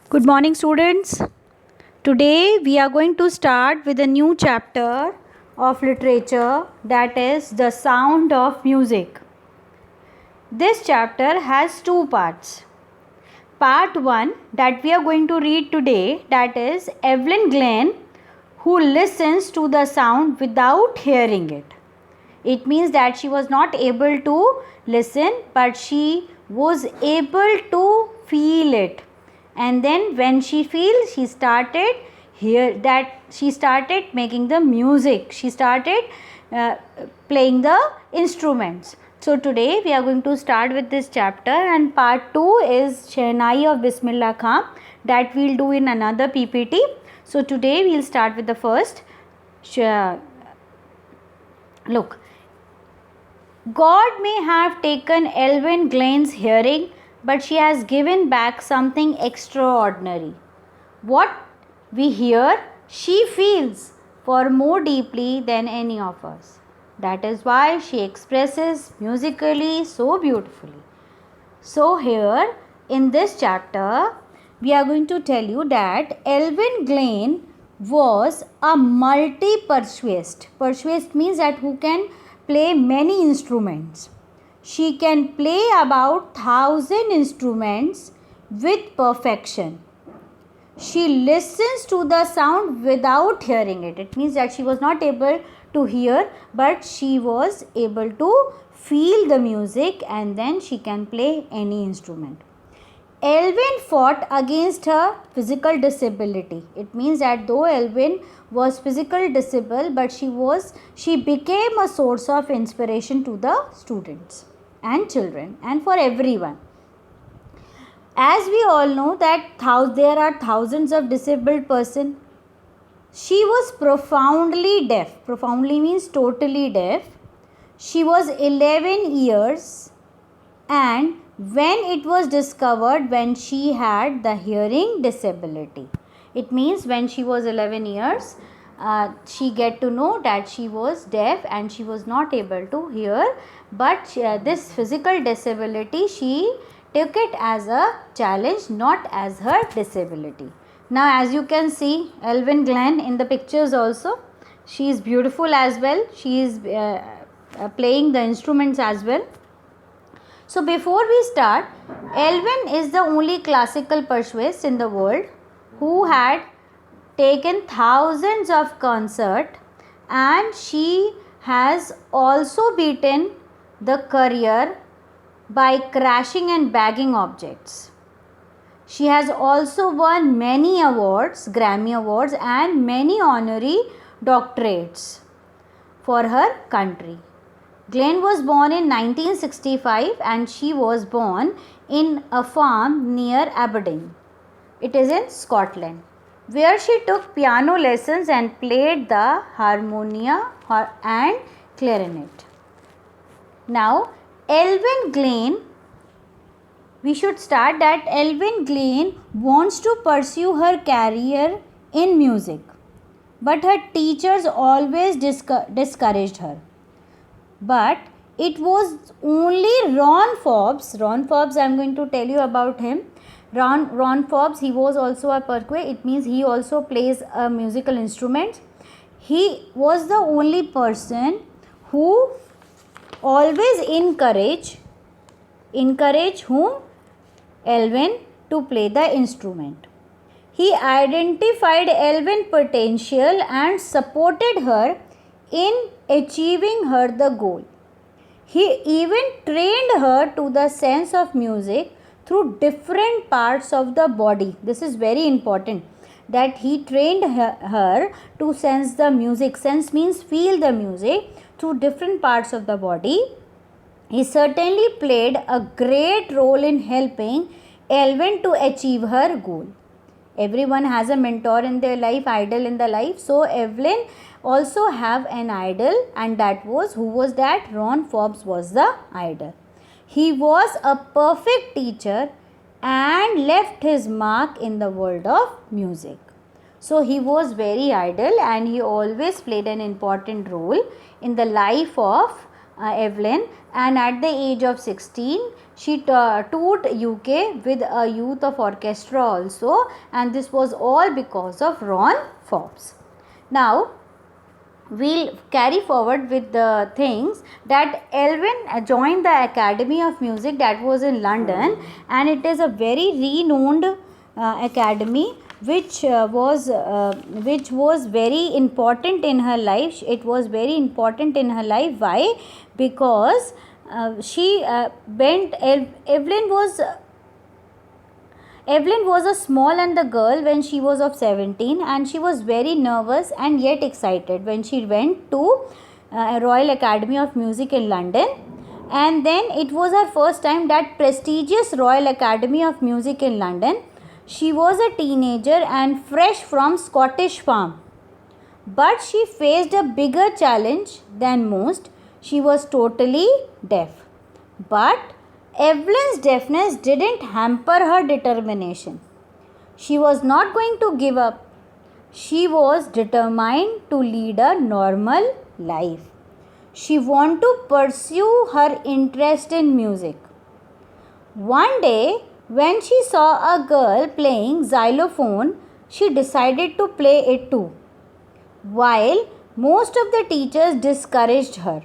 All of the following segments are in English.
Good morning, students. Today we are going to start with a new chapter of literature, that is the sound of music. This chapter has two parts. Part 1 that we are going to read today, that is Evelyn Glenn, who listens to the sound without hearing it. It means that she was not able to listen, but she was able to feel it. And then when she feels, she started making the music. She started playing the instruments. So today we are going to start with this chapter, and part 2 is Shehnai of Bismillah Khan, that we will do in another PPT. So today we will start with the first. Look, God may have taken Evelyn Glenn's hearing, but she has given back something extraordinary. What we hear, she feels for more deeply than any of us. That is why she expresses musically so beautifully. So here in this chapter, we are going to tell you that Evelyn Glenn was a multi-persuasist. Persuasist means that who can play many instruments. She can play about 1,000 instruments with perfection. She listens to the sound without hearing it. It means that she was not able to hear, but she was able to feel the music, and then she can play any instrument. Evelyn fought against her physical disability. It means that though Evelyn was physically disabled, but she became a source of inspiration to the students and children and for everyone. As we all know that there are thousands of disabled persons. She was profoundly deaf. Profoundly means totally deaf. She was 11 years, and when it was discovered when she had the hearing disability. It means when she was 11 years, she get to know that she was deaf and she was not able to hear, but this physical disability, she took it as a challenge, not as her disability. Now as you can see Evelyn Glenn in the pictures also, she is beautiful as well. She is playing the instruments as well. So before we start, Evelyn is the only classical persuasist in the world who had taken thousands of concerts, and she has also beaten the career by crashing and bagging objects. She has also won many awards, Grammy Awards, and many honorary doctorates for her country. Glenn was born in 1965 and she was born in a farm near Aberdeen. It is in Scotland, where she took piano lessons and played the harmonia and clarinet. Now, Evelyn Glenn, we should start that Evelyn Glenn wants to pursue her career in music, but her teachers always discouraged her. But it was only Ron Forbes. Ron Forbes, I am going to tell you about him. Ron Forbes, he was also a percussive. It means he also plays a musical instrument. He was the only person who always encourage whom? Evelyn to play the instrument. He identified Evelyn's potential and supported her in achieving her the goal. He even trained her to the sense of music through different parts of the body. This is very important, that he trained her to sense the music. Sense means feel the music through different parts of the body. He certainly played a great role in helping Evelyn to achieve her goal. Everyone has a mentor in their life, idol in the life. So Evelyn also have an idol, and that was, who was that? Ron Forbes was the idol. He was a perfect teacher and left his mark in the world of music. So he was very idol, and he always played an important role in the life of Evelyn. And at the age of 16, She toured UK with a youth of orchestra also, and this was all because of Ron Forbes. Now we'll carry forward with the things that Elvin joined the Academy of Music that was in London, and it is a very renowned academy which was very important in her life. It was very important in her life. Why? Because Evelyn was a small and the girl when she was of 17, and she was very nervous and yet excited when she went to Royal Academy of Music in London. And then it was her first time that prestigious Royal Academy of Music in London. She was a teenager and fresh from Scottish farm. But she faced a bigger challenge than most. She was totally deaf. But Evelyn's deafness didn't hamper her determination. She was not going to give up. She was determined to lead a normal life. She wanted to pursue her interest in music. One day, when she saw a girl playing xylophone, she decided to play it too. While most of the teachers discouraged her,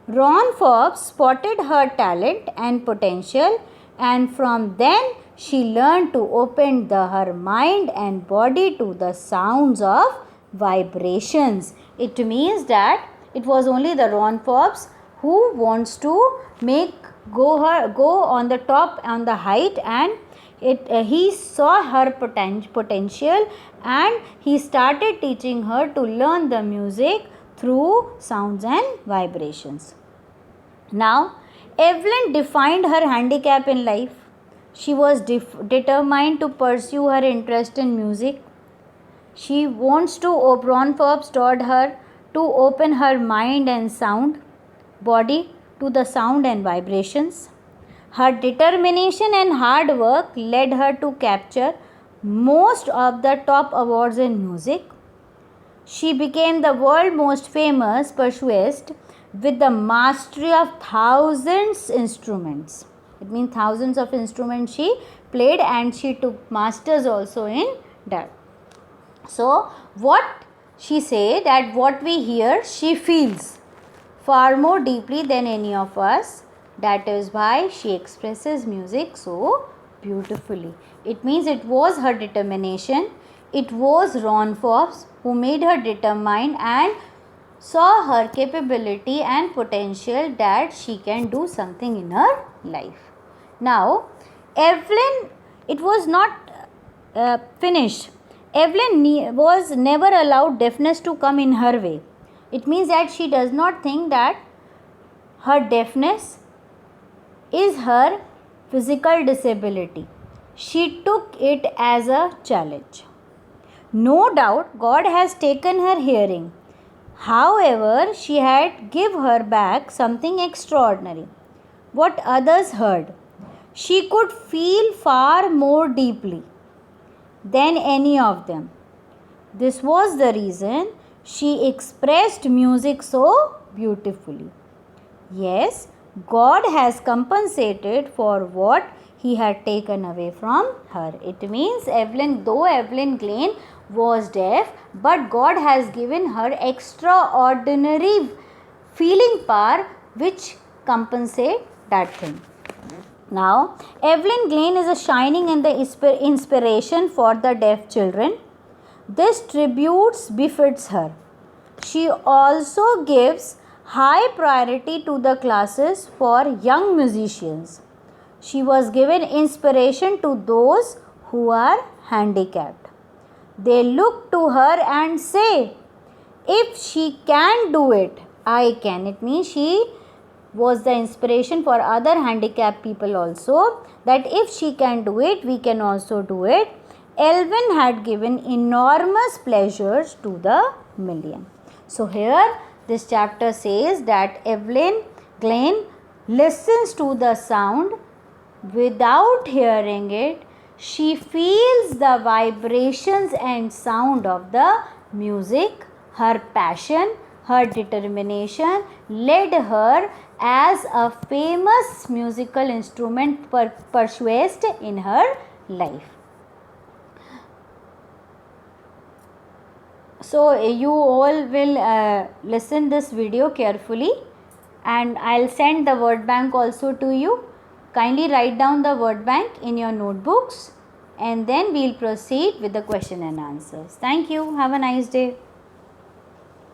Ron Forbes spotted her talent and potential, and from then she learned to open her mind and body to the sounds of vibrations. It means that it was only the Ron Forbes who wants to go on the top, on the height, and he saw her potential, and he started teaching her to learn the music through sounds and vibrations. Now, Evelyn defined her handicap in life. She was determined to pursue her interest in music. She wants to, Ron Forbes taught her to open her mind and body to the sound and vibrations. Her determination and hard work led her to capture most of the top awards in music. She became the world's most famous percussionist with the mastery of thousands instruments. It means thousands of instruments she played, and she took masters also in that. So what she say, that what we hear she feels far more deeply than any of us. That is why she expresses music so beautifully. It means it was her determination. It was Ron Forbes who made her determined and saw her capability and potential that she can do something in her life. Now, Evelyn, it was not finished. Evelyn was never allowed deafness to come in her way. It means that she does not think that her deafness is her physical disability. She took it as a challenge. No doubt God has taken her hearing. However, she had give her back something extraordinary. What others heard, she could feel far more deeply than any of them. This was the reason she expressed music so beautifully. Yes, God has compensated for what he had taken away from her. It means though Evelyn Glen was deaf, but God has given her extraordinary feeling power which compensate that thing. Now, Evelyn Glen is a shining and the inspiration for the deaf children. This tribute befits her. She also gives high priority to the classes for young musicians. She was given inspiration to those who are handicapped. They look to her and say, if she can do it, I can. It means she was the inspiration for other handicapped people also, that if she can do it, we can also do it. Elvin had given enormous pleasures to the million. So here this chapter says that Evelyn Glen listens to the sound without hearing it. She feels the vibrations and sound of the music. Her passion, her determination led her as a famous musical instrument pursued in her life. So you all will listen this video carefully, and I'll send the word bank also to you. Kindly write down the word bank in your notebooks, and then we'll proceed with the question and answers. Thank you. Have a nice day.